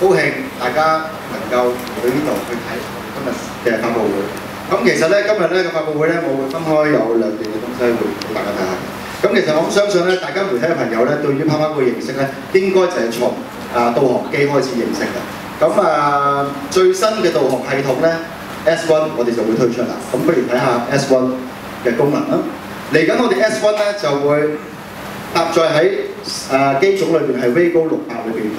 高興大家能夠去呢度去睇今日嘅發佈會。咁其實咧，今日咧嘅發佈會咧，我會分開有兩段嘅東西會俾大家睇下。咁其實我相信咧，大家媒體嘅朋友咧，對於趴趴高嘅認識咧，應該就係從導航機開始認識嘅。咁最新嘅導航系統咧 S1 我哋就會推出啦。咁不如睇下 S1 嘅功能啦。嚟緊我哋 S1 咧就會搭載喺機種裏邊係 Wago 600裏邊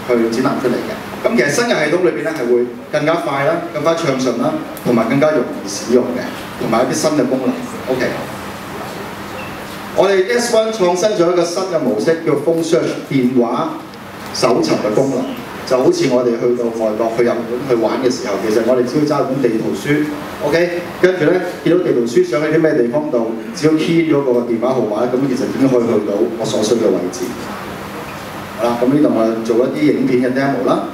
去展覽出嚟嘅。咁其實新嘅系統裏邊咧係會更加快啦、更加暢順啦，同埋更加容易使用嘅，同埋一啲新嘅功能。OK。我哋 S1 創新咗一個新嘅模式，叫 Phone Search 電話搜尋嘅功能，就好似我哋去到外國去日本去玩嘅時候，其實我哋只要揸本地圖書 ，OK， 跟住咧見到地圖書想去啲咩地方度，只要 key 咗個電話號碼咧，咁其實已經可以去到我所需嘅位置。好啦，咁呢度我做一啲影片嘅 demo 啦。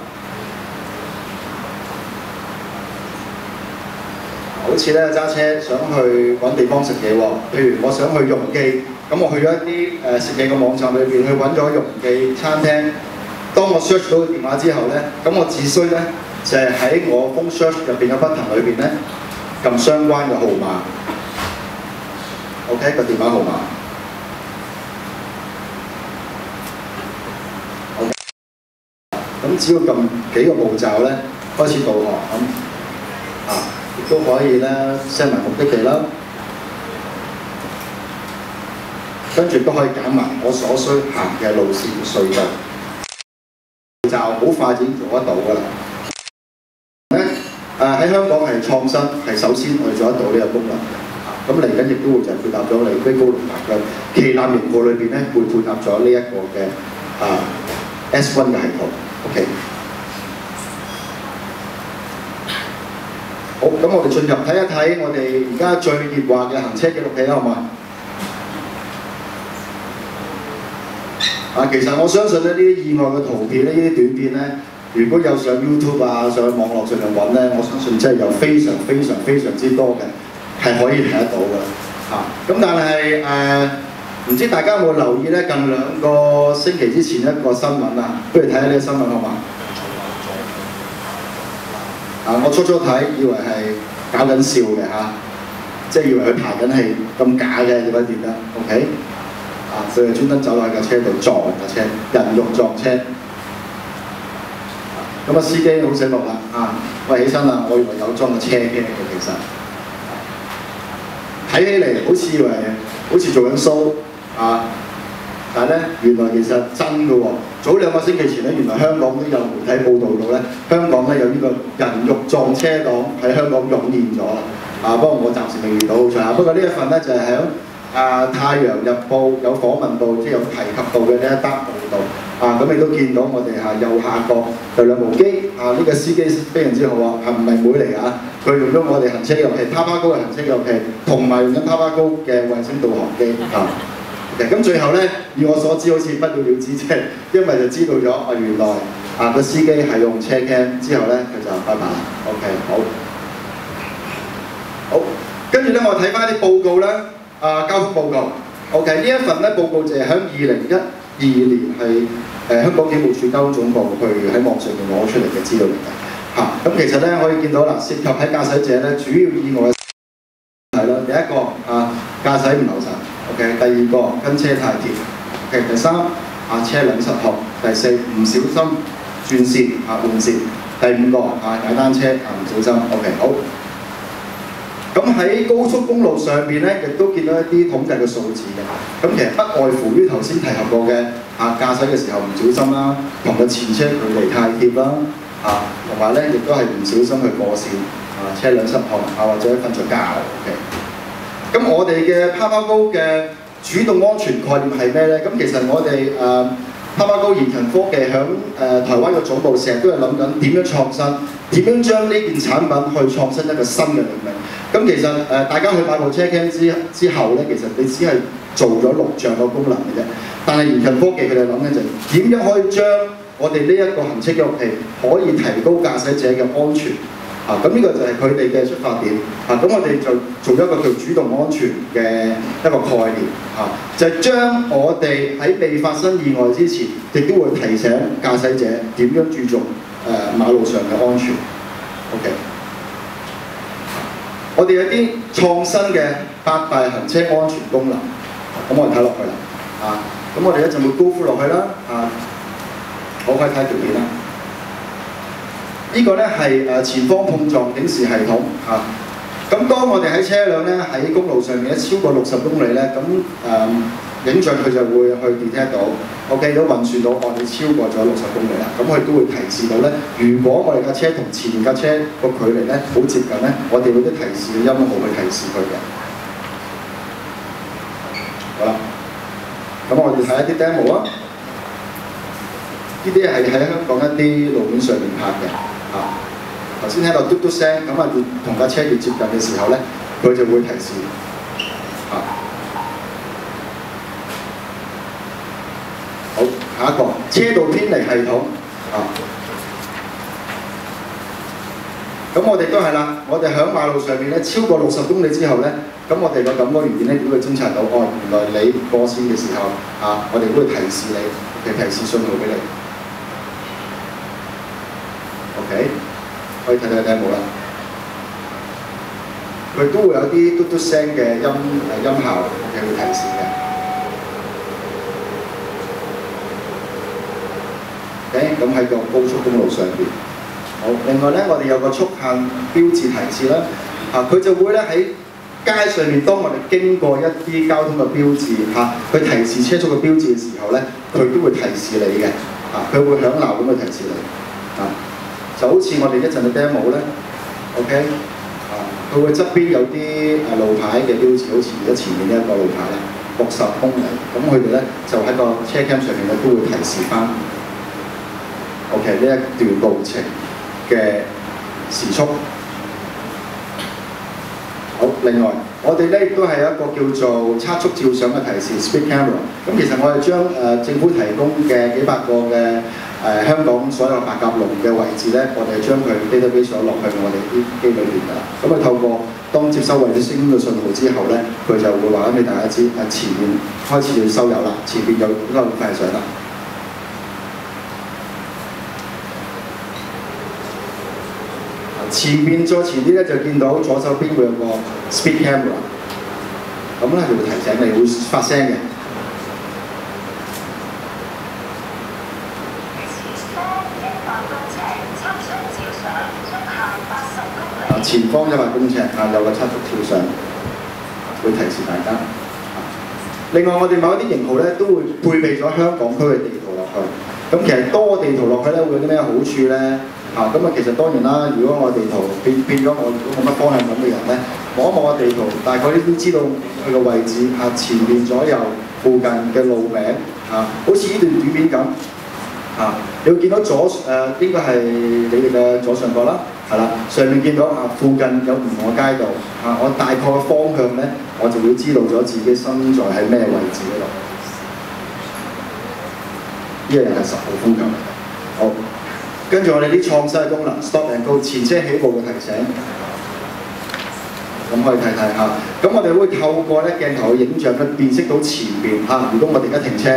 好似咧揸車想去揾地方食嘢喎，譬如我想去容記，咁我去咗一啲食嘢嘅網站裏邊去揾咗容記餐廳。當我 search 到個電話之後咧，咁我只需咧就係喺我 Phone Search 入邊嘅 button 裏邊咧撳相關嘅號碼 ，OK 個電話號碼。OK， 咁只要撳幾個步驟咧，開始導航咁亦都可以咧 set 埋目的地啦，跟住都可以揀埋我所需行嘅路線隧道，就好快就已經做得到㗎啦。喺香港係創新，係首先我哋做得到呢個功能嘅。咁嚟緊亦都會就係配搭咗你Wago 600嘅旗艦型號裏邊咧，會配搭咗呢一個嘅S1 嘅系統。OK。好，咁我哋進入睇一睇我哋而家最熱話嘅行車記錄器啦，好嘛？其實我相信咧，呢啲意外嘅圖片呢啲短片咧，如果有上 YouTube 上去網絡上面揾咧，我相信真係有非常之多嘅係可以睇得到嘅。咁但係唔知大家有冇留意咧？近2個星期之前一個新聞不如睇下呢個新聞好嘛？我初睇以為係搞緊笑嘅即係以為佢排緊戲咁假嘅點解點得 ？OK， 佢係專登走落去架車度撞架車，人肉撞車。咁司機好醒目啦喂，起身啦！我以為有裝個車嘅，其實睇起嚟好似以為好似做緊 show但係咧，原來其實真嘅喎。早2個星期前咧，原來香港都有媒體報道到咧，香港咧有呢個人肉撞車黨喺香港湧現咗啦。不過我暫時未遇到好彩。不過呢一份咧就係喺《太陽日報》有訪問到，即係有提及到嘅呢一單報道。咁你都見到我哋右下角有2部機。呢個司機非常之好係唔係妹嚟㗎？佢用咗我哋行車記錄器，趴趴高嘅行車記錄器，同埋用緊趴趴高嘅衛星導航機咁最後咧，以我所知好似不了了之啫，因為就知道咗原來個司機係用車 cam 之後咧，佢就拜拜啦。OK， 好，跟住咧我睇翻啲報告咧，交通報告。OK， 呢一份咧報告就係喺2012年係香港警務處交通總部去喺網上面攞出嚟嘅資料嚟嘅。咁其實咧可以見到涉及喺駕駛者咧主要意外係啦，第一個駕駛唔留神。OK， 第2個跟車太貼。OK， 第3車輛失控。第4唔小心轉線換線。第5個踩單車唔小心。OK， 好。咁喺高速公路上邊咧，亦都見到一啲統計嘅數字嘅。咁其實不外乎於頭先提及過嘅駕駛嘅時候唔小心啦，同個前車距離太貼啦，同埋咧亦都係唔小心去過線，車輛失控或者瞓着覺。OK。咁我哋嘅趴趴高嘅主動安全概念係咩咧？咁其實我哋趴趴高研勤科技響台灣嘅總部成日都係諗緊點樣創新，點樣將呢件產品去創新一個新嘅領域。咁其實大家去買部車 cam 之後咧，其實你只係做咗錄像個功能嘅啫。但係研勤科技佢哋諗緊就係點樣可以將我哋呢一個行車記錄器可以提高駕駛者嘅安全。咁呢個就係佢哋嘅出發點。咁我哋就做一個叫主動安全嘅一個概念就係將我哋喺未發生意外之前，亦都會提醒駕駛者點樣注重馬路上嘅安全。OK， 我哋有啲創新嘅8大行車安全功能，咁我哋睇落去啦咁我哋一陣會高呼落去啦我可以睇條片啦。呢個咧係前方碰撞警示系統咁當我哋喺車輛咧喺公路上面超過60公里咧，咁影像佢就會去 detect 到 ，OK， 都運算到我哋超過咗60公里啦。咁佢都會提示到咧，如果我哋架車同前面架車個距離咧好接近咧，我哋會啲提示嘅音號去提示佢嘅。好啦，咁我哋睇一啲 demo 啊，呢啲係喺香港一啲路面上面拍嘅頭先聽到嘟嘟聲，咁越同架車越接近嘅時候咧，佢就會提示好，下一個車道偏離系統咁我哋都係啦，我哋喺馬路上面咧超過60公里之後咧，咁我哋個感光元件咧都會偵察到，原來你過線嘅時候我哋都會提示你嘅提示信號俾你。OK。可以睇睇冇啦，佢都會有啲嘟嘟聲嘅音效嘅會提示嘅。咁喺個高速公路上邊，好，另外咧我哋有個速限標誌提示啦，佢就會咧喺街上面，當我哋經過一啲交通嘅標誌佢提示車速嘅標誌嘅時候咧，佢都會提示你嘅，佢會響鬧咁去提示你就好似我哋一陣嘅 demo 咧 ，OK， 佢會側邊有啲路牌嘅標誌，好似而家前面呢一個路牌啦，60公里，咁佢哋咧就喺個車 cam 上面咧都會提示翻 ，OK 呢一段路程嘅時速。好，另外我哋咧亦都係一個叫做測速照相嘅提示 Speed Camera， 咁其實我哋將政府提供嘅幾百個嘅香港所有白鴿籠嘅位置咧，我哋將佢 database 咗落去我哋啲機裏邊㗎啦。咁啊透過當接收為咗聲嘅信號之後咧，佢就會話俾大家知前面開始要收油啦，前面有快上啦。前面再前啲咧就見到左手邊會有個 speed camera， 咁咧就會提醒你會發聲嘅。前方100公尺有個測速照相，會提示大家。另外我哋某一啲型號咧都會配備咗香港區嘅地圖落去。咁其實多個地圖落去咧會有啲咩好處咧？其實當然啦，如果我地圖變咗我如果冇乜方向感嘅人咧，望一望個地圖，大概都知道佢個位置前面左右附近嘅路名好似呢段短片咁你會見到應該係你哋嘅左上角啦，係啦，上面見到附近有唔同嘅街道我大概嘅方向咧，我就會知道咗自己身在喺咩位置嗰度。呢樣係10號風球嚟嘅。好。跟住我哋啲創新嘅功能 ，stop and go 前車起步嘅提醒，咁可以睇下。咁我哋會透過咧鏡頭嘅影像咧辨識到前面如果我哋而家停車，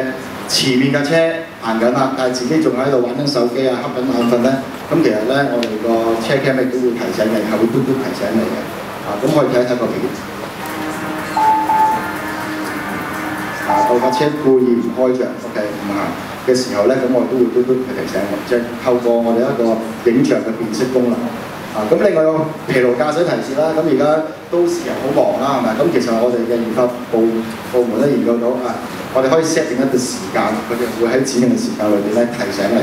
前面架車行緊啦，但係自己仲喺度玩緊手機瞌緊眼瞓咧，咁其實咧我哋個車 cam 亦都會提醒你，係會嘟嘟提醒你嘅。咁可以睇一睇個片。我架車故意唔開着 ，OK 唔行嘅時候咧，咁我都會嘟嘟去提醒我，即係透過我哋一個影像嘅辨識功能。咁另外個疲勞駕駛提示啦，咁而家都市人好忙啦，係咪？咁其實我哋嘅研發部門咧研究到我哋可以 set 定一個時間，佢哋會喺指定嘅時間裏邊咧提醒你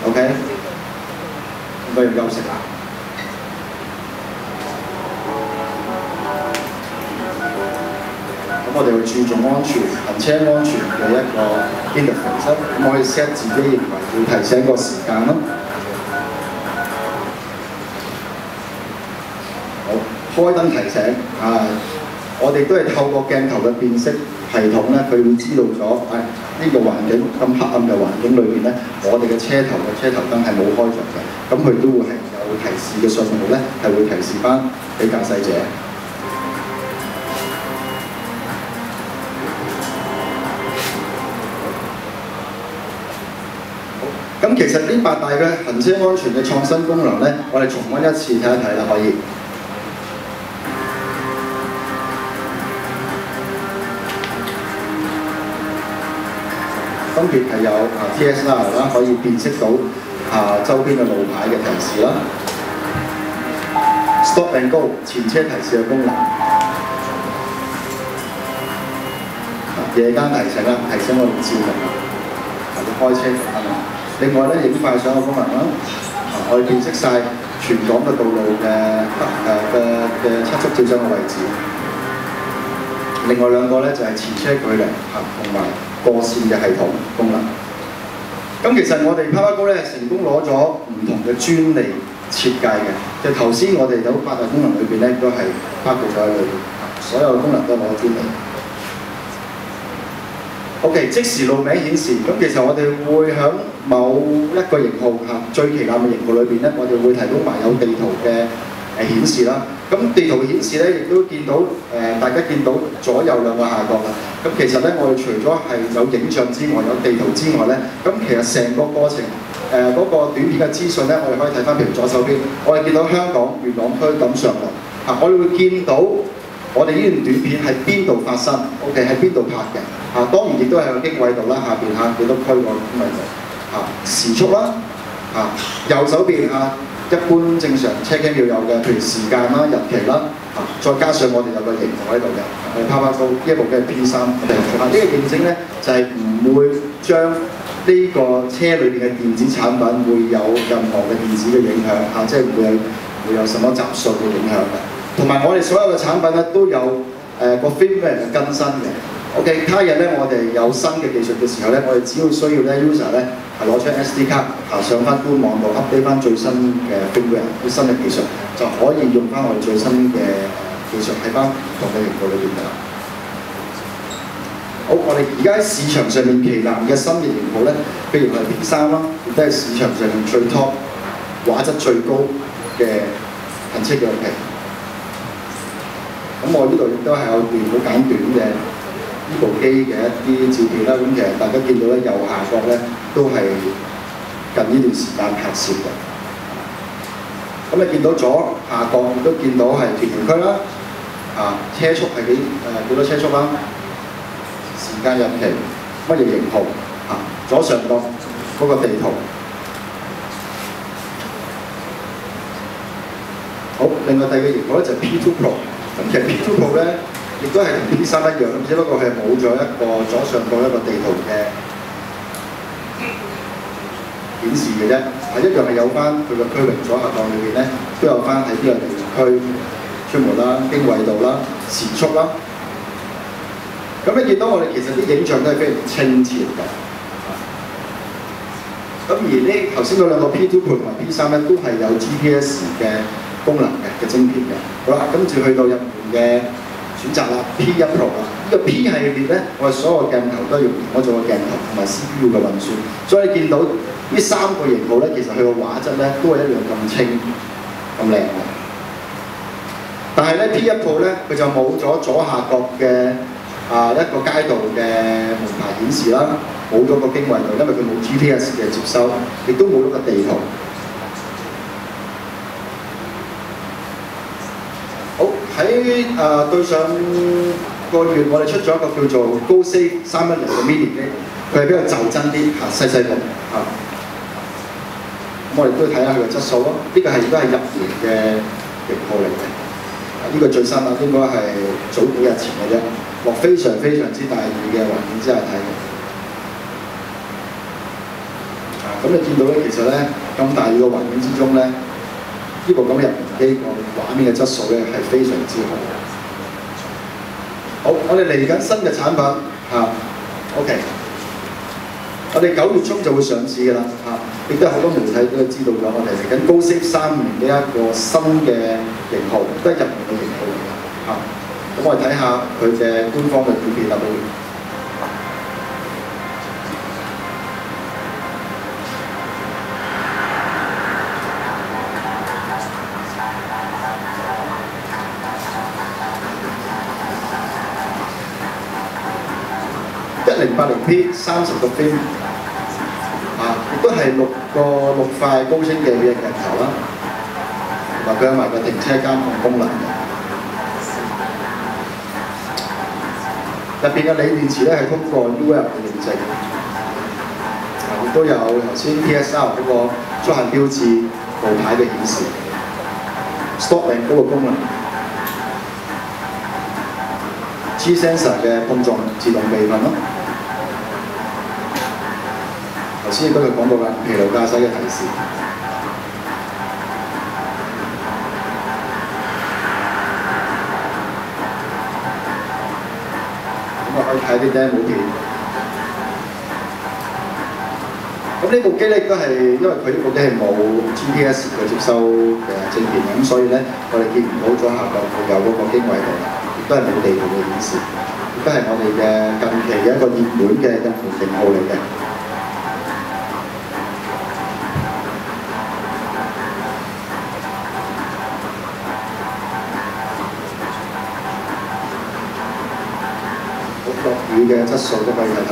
，OK？ 咁不如休息啦。我哋會注重安全、行車安全嘅一個 interface， 咁我可以 set 自己認為要提醒個時間咯。好，開燈提醒我哋都係透過鏡頭嘅辨識系統咧，佢會知道咗呢個環境咁黑暗嘅環境裏邊咧，我哋嘅車頭燈係冇開着嘅，咁佢都會係有提示嘅信號咧，係會提示翻俾駕駛者。咁其實呢八大嘅行車安全嘅創新功能咧，我哋重溫一次睇一睇啦，可以。分別係有TSR 啦，可以辨識到周邊嘅路牌嘅提示啦 ，Stop and Go 前車提示嘅功能，夜間提醒啦，提醒我哋照明啦，或者開車係嘛。另外咧，影快相嘅功能啦，我哋辨識晒全港嘅道路嘅測速照相嘅位置。另外兩個咧就係前車距離同埋過線嘅系統功能。咁其實我哋 PowerGo 咧成功攞咗唔同嘅專利設計嘅，就頭先我哋有八大功能裏邊咧都係包括咗喺裏邊，所有嘅功能都攞咗專利。OK， 即時路名顯示，咁其實我哋會喺某一個型號最旗艦嘅型號裏邊咧，我哋會提供埋有地圖嘅顯示啦。咁地圖顯示咧，亦都見到大家見到左右兩個下角啦。咁其實咧，我哋除咗係有影像之外，有地圖之外咧，咁其實成個過程嗰個短片嘅資訊咧，我哋可以睇翻，譬如左手邊，我哋見到香港元朗區錦上路我哋會見到我哋呢段短片喺邊度發生 ，OK 喺邊度拍嘅當然亦都係個經緯度啦，下邊幾多區個經緯度時速啦右手邊一般正常車 cam 要有嘅，譬如時間啦、日期啦，再加上我哋有個型號喺度嘅，我哋PowerGo呢一部嘅 P3，呢個認證咧就係唔會將呢個車裏邊嘅電子產品會有任何嘅電子嘅影響即係唔會有什麼雜訊嘅影響嘅。同埋我哋所有嘅產品咧都有個 firmware 嘅更新嘅。OK， 他日咧我哋有新嘅技術嘅時候咧，我哋只要需要咧 user 咧係攞出 SD 卡上翻官網度 update 翻最新嘅 firmware 啲新嘅技術，就可以用翻我哋最新嘅技術喺翻唔同嘅型號裏邊㗎啦。好，我哋而家喺市場上面旗艦嘅新嘅型號咧，譬如係 P3啦，亦都係市場上面最 top 畫質最高嘅行車記錄器。咁我呢度亦都係有段好簡短嘅呢部機嘅一啲照片啦。咁其實大家見到咧右下角咧都係近呢段時間拍攝嘅。咁你見到左下角亦都見到係屯門區啦，車速係幾多車速啦，時間日期乜嘢型號左上角嗰個地圖。好，另外第二個型號咧就係 P2 Pro。咁其實 P2 Pro 咧，亦都係同 P3 一樣，只不過係冇咗一個左上角一個地圖嘅顯示嘅啫，一樣係有翻佢個區域左下角裏邊咧，都有翻喺邊個地區出門啦、經緯度啦、時速啦。咁你見到我哋其實啲影像都係非常清澈嘅。咁而呢頭先嗰兩個 P2 Pro 同埋 P3咧，都係有 GPS 嘅功能嘅晶片嘅。好啦，跟住去到入門嘅選擇啦 ，P1 Pro 啦。呢個 P 系列咧，我哋所有鏡頭都用同一種嘅鏡頭同埋 CPU 嘅運算，所以你見到呢三個型號咧，其實佢個畫質咧都係一樣咁清咁靚嘅。但係咧 P1 Pro 咧，佢就冇咗左下角嘅一個街道嘅門牌顯示啦，冇咗個經緯度，因為佢冇 GPS 嘅接收，亦都冇咗個地圖。喺對上個月，我哋出咗一個叫做 GoSafe 310嘅 mini 機，佢係比較就真啲細細個咁我哋都要睇下佢嘅質素咯。呢個係亦都係入門嘅型號嚟嘅。呢個最新啦，應該係早幾日前嘅啫，落非常非常之大雨嘅環境之下睇嘅。咁你見到咧，其實咧咁大雨嘅環境之中咧，呢部咁嘅入門機個畫面嘅質素咧係非常之好。好，我哋嚟緊新嘅產品OK， 我哋9月中就會上市㗎啦亦都有好多媒體都知道咗，我哋嚟緊GoSafe 310呢一個新嘅型號，都係入門嘅型號嚟嘅咁我哋睇下佢嘅官方嘅短片啦。1080p 30個 frame 亦都係係6塊高清嘅鏡頭啦，同埋佢有埋個停車監控功能嘅。入邊嘅鋰電池咧係通過 UL 嘅認證，亦都有頭先 PSR 嗰個出行標誌路牌嘅顯示 ，Stop and Go 嘅功能 ，G sensor 嘅碰撞自動備份咯。頭先亦都有講到啦，疲勞駕駛嘅提示。可以睇啲 demo 片。咁呢部機咧亦都係因為佢呢部機係冇 GPS 佢接收嘅晶片，咁所以咧我哋見唔到左下角會有嗰個經緯度啦，亦都係冇地圖嘅顯示，亦都係我哋嘅近期嘅一個熱門嘅一款型號嚟嘅。落雨嘅質素都可以睇睇。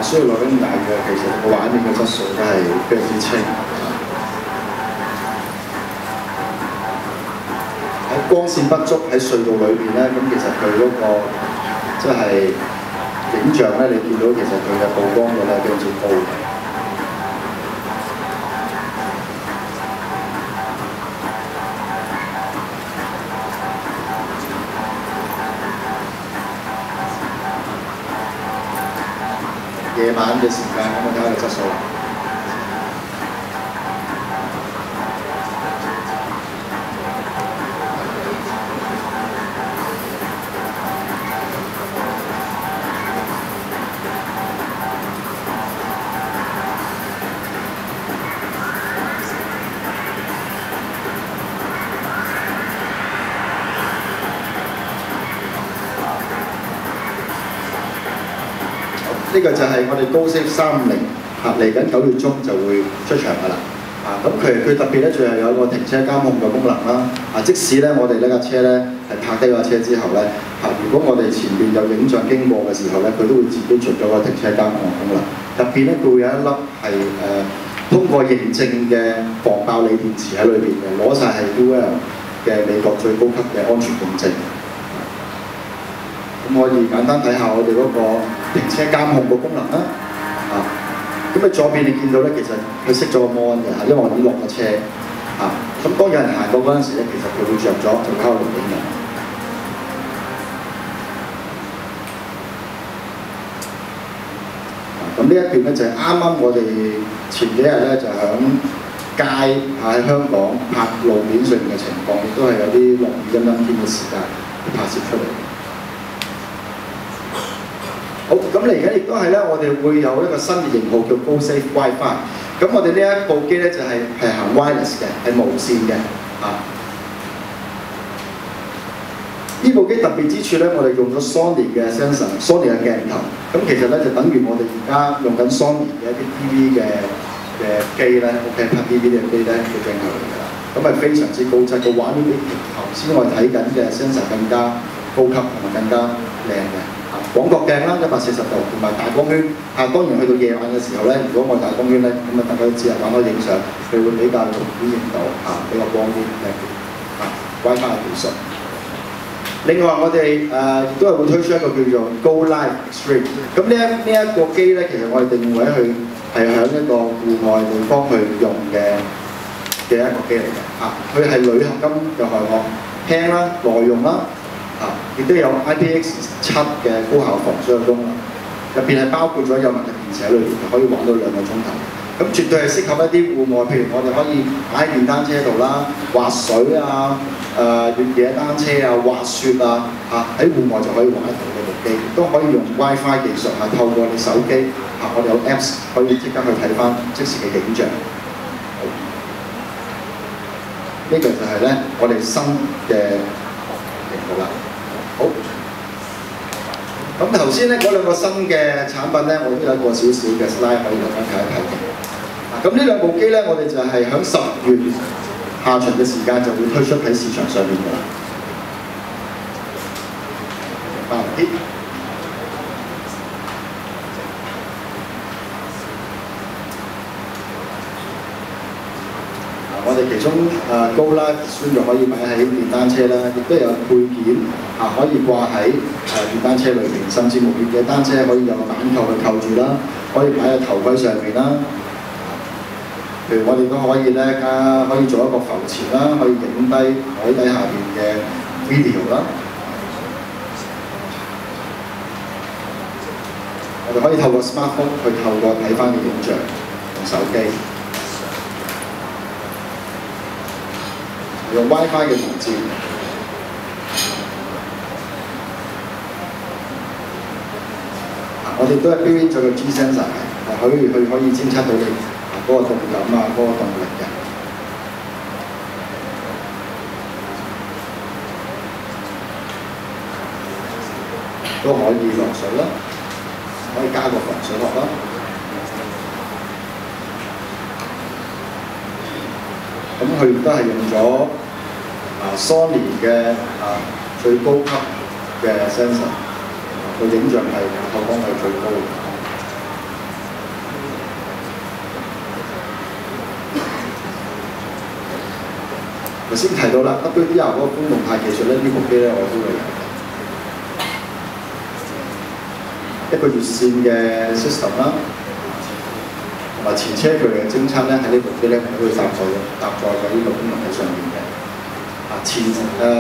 雖然落緊大嘅，其實個畫面嘅質素都係非常之清。光線不足喺隧道裏邊咧，咁其實佢嗰個即係影像咧，你見到其實佢嘅曝光率咧非常之高。夜晚嘅時間，咁我睇下個質素。呢個就係我哋高Safe 350嚟緊9月中就會出場㗎啦。咁佢特別咧，最後有一個停車監控嘅功能啦。即使咧我哋呢架車咧係泊低架車之後咧，如果我哋前邊有影像經過嘅時候咧，佢都會自己着咗個停車監控功能。入邊咧佢會有一粒係通過認證嘅防爆鋰電池喺裏邊嘅，攞晒係 UL 嘅美國最高級嘅安全認證。咁可以簡單睇下我哋嗰個停車監控個功能啦。咁你左邊你見到咧，其實佢熄咗個 mon 嘅，因為我已經落咗車。咁當有人行過嗰陣時咧，其實佢會着咗就交錄影嘅。咁呢一段咧就係啱啱我哋前幾日咧就響街喺香港拍路面上面嘅情況，亦都係有啲落雨陰陰天嘅時間拍攝出嚟。好，咁嚟緊亦都係咧，我哋會有一個新嘅型號叫 GoSafe WiFi。咁我哋呢一部機咧就係行 wireless 嘅，係無線嘅。呢部機特別之處咧，我哋用咗 Sony 嘅 sensor、Sony 嘅鏡頭。咁其實咧就等於我哋而家用緊 Sony 嘅一啲 TV 嘅機咧 ，OK 拍 DVD 嘅機咧嘅鏡頭嚟㗎啦。咁係非常之高質，個畫面比頭先我哋睇緊嘅 sensor 更加高級同埋更加靚嘅。廣角鏡啦，140度，同埋大光圈。當然去到夜晚嘅時候咧，如果我大光圈咧，咁大家都知啦，玩開影相，佢會比較容易影到比較光啲靚啲WiFi 嘅技術。另外我哋亦都係會推出一個叫做 Go Live Extreme。咁呢一個機咧，其實我哋定位去係響一個戶外地方去用嘅一個機嚟嘅。佢係鋁合金嘅外殼，輕啦，耐用啦。亦都有 IPX7 嘅高效防水嘅功能，入邊係包括咗有埋嘅電池喺裏邊，可以玩到2個鐘頭。咁絕對係適合一啲戶外，譬如我哋可以擺喺電單車度啦，滑水啊、越野單車啊、滑雪啊，喺戶外就可以玩得到呢部機，都可以用 WiFi 技術透過你手機我哋有 Apps 可以即刻去睇翻即時嘅影像。呢個就係咧我哋新嘅型號啦。好，咁頭先咧嗰兩個新嘅產品咧，我都有一個少少嘅 slide 可以大家睇一睇嘅。咁呢兩部機咧，我哋就係喺10月下旬嘅時間就會推出喺市場上面㗎啦。我哋其中Go Live 宣就可以擺喺電單車啦，亦都有配件可以掛喺電單車裏邊，甚至無鉛嘅單車可以有個板扣去扣住啦，可以擺喺頭盔上面啦。譬如我哋都可以咧可以做一個浮潛啦，可以影低海底下邊嘅 video 啦。我哋可以透過 smartphone 去透過睇翻嘅影像，用手機。用 WiFi 嘅連接，我哋都係 build in 咗個 G sensor 嘅，可以偵測到你嗰個動感嗰個動力嘅。都可以落水啦，可以加個防水殼啦。咁佢亦都係用咗Sony 嘅最高級嘅 sensor， 個影像係透光係最高嘅。頭先提到啦 ，WDR 嗰個風動態技術咧，呢部機咧我都會有一個熱線嘅 system 啦。同埋前車距離嘅偵測咧，喺呢部機咧，我都會搭載咗呢個功能喺上面嘅。前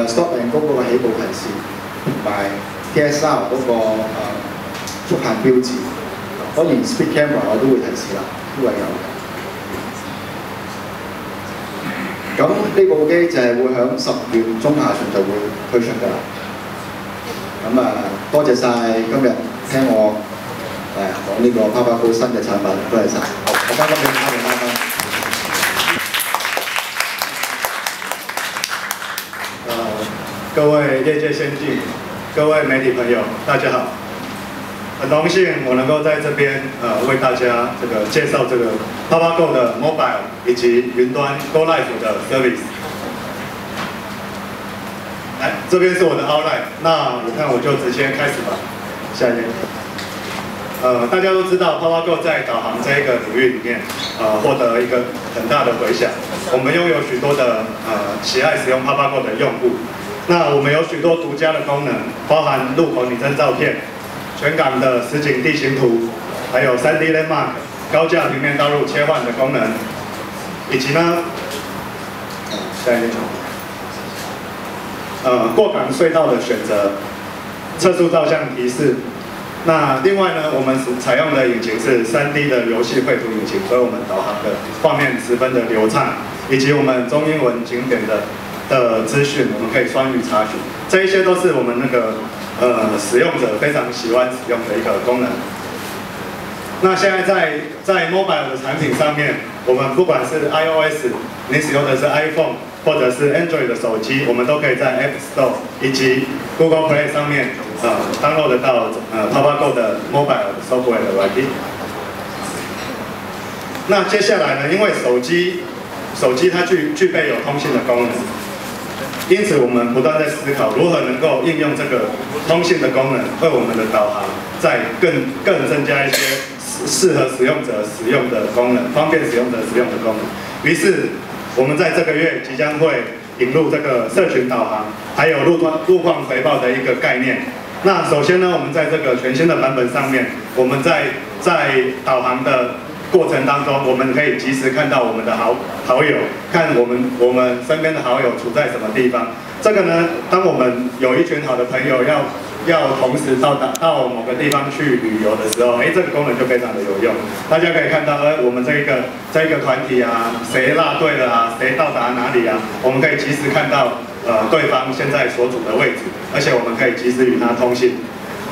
stop and go 嗰個起步提示，同埋 TSR 嗰個速限標誌，當然 speed camera 我都會提示啦，都係有嘅。咁呢部機就係會喺10月中下旬就會推出㗎啦。咁多謝晒今日聽我講呢個Papago新嘅產品，多謝晒。我交給你媽媽。各位业界先进，各位媒体朋友，大家好！很荣幸我能够在这边为大家介绍这个 Papago 的 Mobile 以及云端 Go Live 的 Service。来，这边是我的 outline， 那我看我就直接开始吧。下一页。大家都知道 Papago 在导航这一个领域里面，获得一个很大的回响。我们拥有许多的喜爱使用 Papago 的用户。那我们有许多独家的功能，包含路口拟真照片、全港的实景地形图，还有3D Landmark、高架平面道路切换的功能，以及呢，下一页，过港隧道的选择、测速照相提示。那另外呢，我们采用的引擎是3D 的游戏绘图引擎，所以我们导航的画面十分的流畅，以及我们中英文景点的资讯，我们可以双语查询，这一些都是我们使用者非常喜欢使用的一个功能。那现在在 mobile 的产品上面，我们不管是 iOS， 你使用的是 iPhone 或者是 Android 的手机，我们都可以在 App Store 以及 Google Play 上面download 得到Papago 的 mobile software 的软件。那接下来呢，因为手机它具备有通信的功能，因此我们不断在思考如何能够应用这个通信的功能，为我们的导航再更增加一些适合使用者使用的功能，方便使用者使用的功能。于是我们在这个月即将会引入这个社群导航，还有路况回报的一个概念。那首先呢，我们在这个全新的版本上面，我们在导航的过程当中，我们可以及时看到我们的好友，看我们身边的好友处在什么地方。这个呢，当我们有一群好的朋友要同时到某个地方去旅游的时候，这个功能就非常的有用。大家可以看到，我们这一个团体啊，谁落队了啊，谁到达哪里啊，我们可以及时看到对方现在所处的位置，而且我们可以及时与他通信。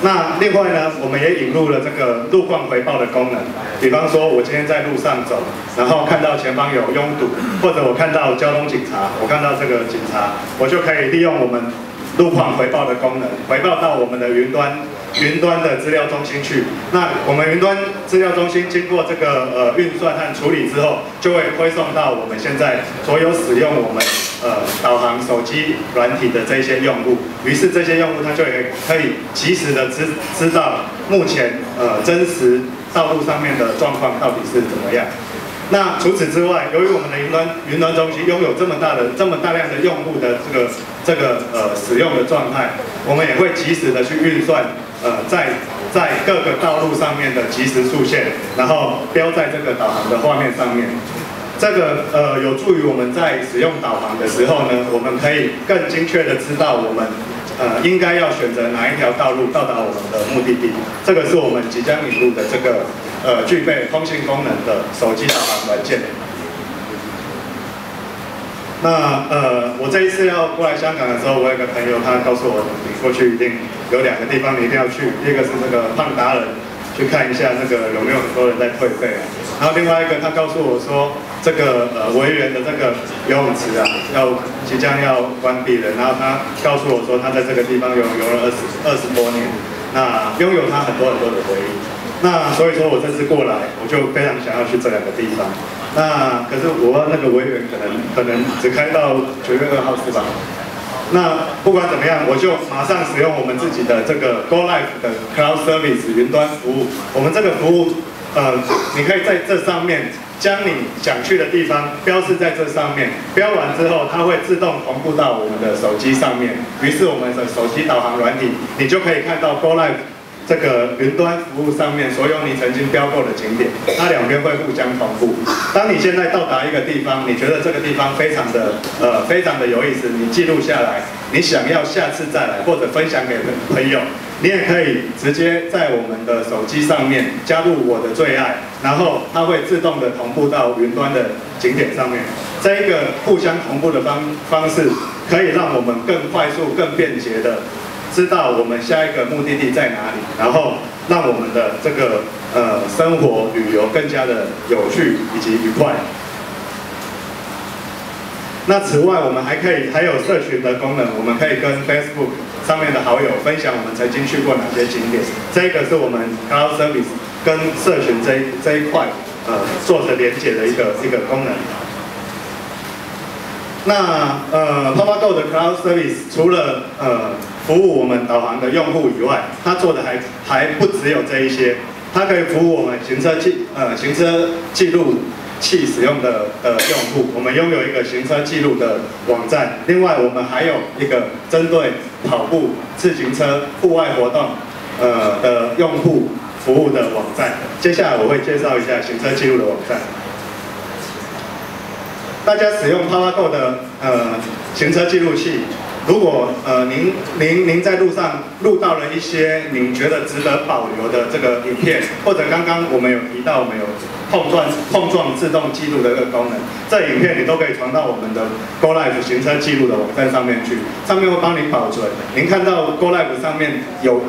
那另外呢，我们也引入了这个路况回报的功能。比方说，我今天在路上走，然后看到前方有拥堵，或者我看到交通警察，我看到这个警察，我就可以利用我们路况回报的功能，回报到我们的云端云端的资料中心去。那我们云端资料中心经过这个运算和处理之后，就会推送到我们现在所有使用我们导航手机软体的这些用户。于是这些用户他就可以及时的知道目前真实道路上面的状况到底是怎么样。那除此之外，由于我们的云端中心拥有这么大量的用户的这个使用的状态，我们也会及时的去运算在各个道路上面的即时速限，然后标在这个导航的画面上面。这个有助于我们在使用导航的时候呢，我们可以更精确的知道我们应该要选择哪一条道路到达我们的目的地。这个是我们即将引入的这个具备通信功能的手机导航软件。那我这一次要过来香港的时候，我有个朋友他告诉我，你过去一定有2个地方你一定要去，第一个是这个胖达人，去看一下那个有没有很多人在退费啊。然后另外一个他告诉我说，这个维园的这个游泳池啊，即将要关闭了。然后他告诉我说，他在这个地方游了20多年，那拥有他很多的回忆。那所以说我这次过来，我就非常想要去这2个地方。那可是我那个维园可能只开到9月2号是吧？那不管怎么样，我就马上使用我们自己的这个 Go Live 的 Cloud Service 云端服务。我们这个服务，你可以在这上面将你想去的地方标示在这上面，标完之后，它会自动同步到我们的手机上面。于是我们的手机导航软体，你就可以看到 Go Live 这个云端服务上面所有你曾经标过的景点，它2边会互相同步。当你现在到达一个地方，你觉得这个地方非常的有意思，你记录下来，你想要下次再来或者分享给朋友，你也可以直接在我们的手机上面加入我的最爱，然后它会自动的同步到云端的景点上面。这一个互相同步的方式，可以让我们更快速、更便捷的知道我们下一个目的地在哪里，然后让我们的这个生活旅游更加的有趣以及愉快。那此外，我们还有社群的功能，我们可以跟 Facebook 上面的好友分享我们曾经去过哪些景点。这个是我们 Cloud Service 跟社群这一块做着连结的一个功能。那PapaGo 的 Cloud Service 除了服务我们导航的用户以外，它做的还不只有这一些，它可以服务我们行车记录器使用的用户。我们拥有一个行车记录的网站，另外我们还有一个针对跑步、自行车、户外活动的用户服务的网站。接下来我会介绍一下行车记录的网站。大家使用 PapaGo 的行车记录器，如果您在路上录到了一些您觉得值得保留的这个影片，或者刚刚我们有提到我们有碰撞自动记录的这个功能，这影片你都可以传到我们的 Go Live 行车记录的网站上面去，上面会帮您保存。您看到 Go Live 上面有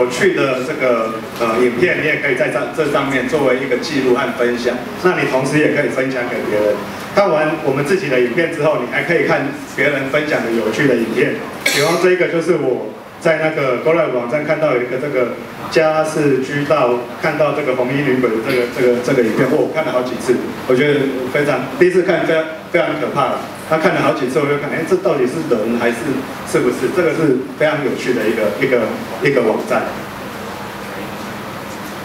趣的这个影片，你也可以在这上面作为一个记录和分享。那你同时也可以分享给别人。看完我们自己的影片之后，你还可以看别人分享的有趣的影片。比方这个就是我在那个 Go Live 网站看到有一个这个嘉士居道，看到这个红衣女鬼的这个影片，我看了好几次，我觉得第一次看非常可怕。他看了好几次，我就看，这到底是人还是不是？这个是非常有趣的一个网站。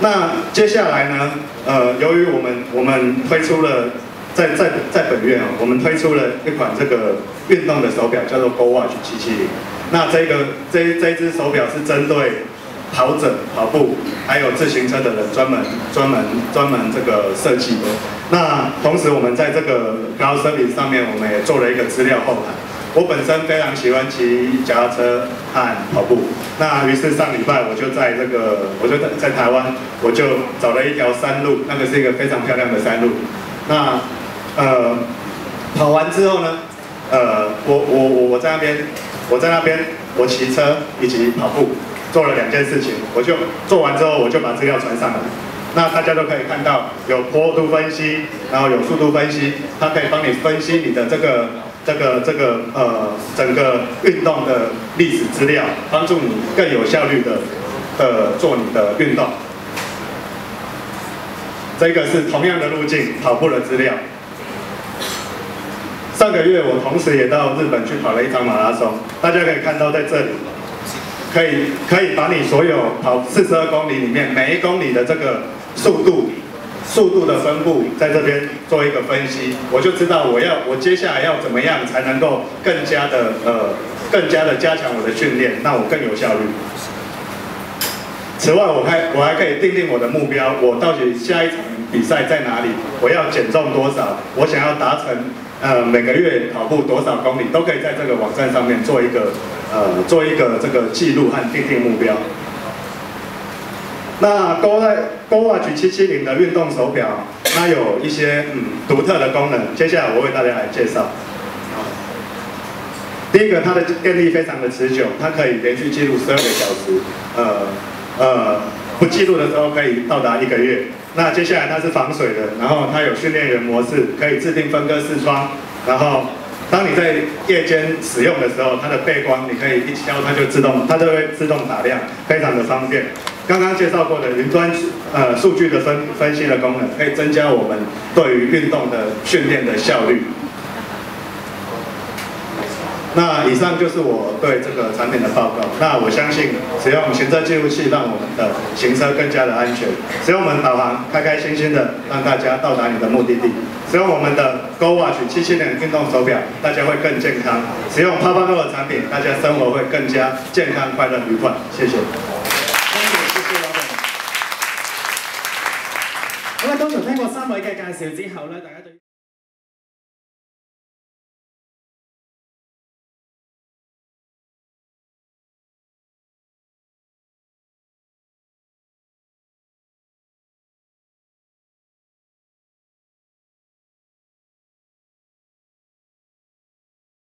那接下来呢，由于我们推出了。在本月我们推出了一款这个运动的手表，叫做 Go Watch 770。那这一只手表是针对跑者、跑步还有自行车的人专门这个设计的。那同时我们在这个 Cloud Service 上面，我们也做了一个资料后台。我本身非常喜欢骑脚踏车和跑步，那于是上礼拜我就在台湾，我就找了一条山路，那个是一个非常漂亮的山路。那跑完之后呢，我在那边，我骑车以及跑步做了2件事情，我就做完之后我就把资料传上来，那大家都可以看到有坡度分析，然后有速度分析，它可以帮你分析你的这个整个运动的历史资料，帮助你更有效率的的做你的运动。这个是同样的路径，跑步的资料。上个月我同时也到日本去跑了一场马拉松，大家可以看到在这里，可以把你所有跑42公里里面每一公里的这个速度的分布，在这边做一个分析，我就知道我接下来要怎么样才能够更加的加强我的训练，让我更有效率。此外，我还可以定定我的目标，我到底下一场比赛在哪里，我要减重多少，我想要达成每个月跑步多少公里，都可以在这个网站上面做一个这个记录和定定目标。那 GoWatch 770的运动手表，它有一些独特的功能，接下来我为大家来介绍。第一个，它的电力非常的持久，它可以连续记录12个小时，不记录的时候可以到达1个月。那接下来它是防水的，然后它有训练员模式，可以自定分割视窗，然后当你在夜间使用的时候，它的背光你可以一敲它就会自动打亮，非常的方便。刚刚介绍过的云端数据的分析的功能，可以增加我们对于运动的训练的效率。那以上就是我对这个产品的报告。那我相信使用行车记录器让我们的行车更加的安全，使用我们导航开开心心的让大家到达你的目的地。使用我们的 GoWatch 770运动手表，大家会更健康。使用Papago的产品，大家生活会更加健康、快乐、愉快。谢謝。好啦，剛才聽過3位嘅介紹之後咧，大家對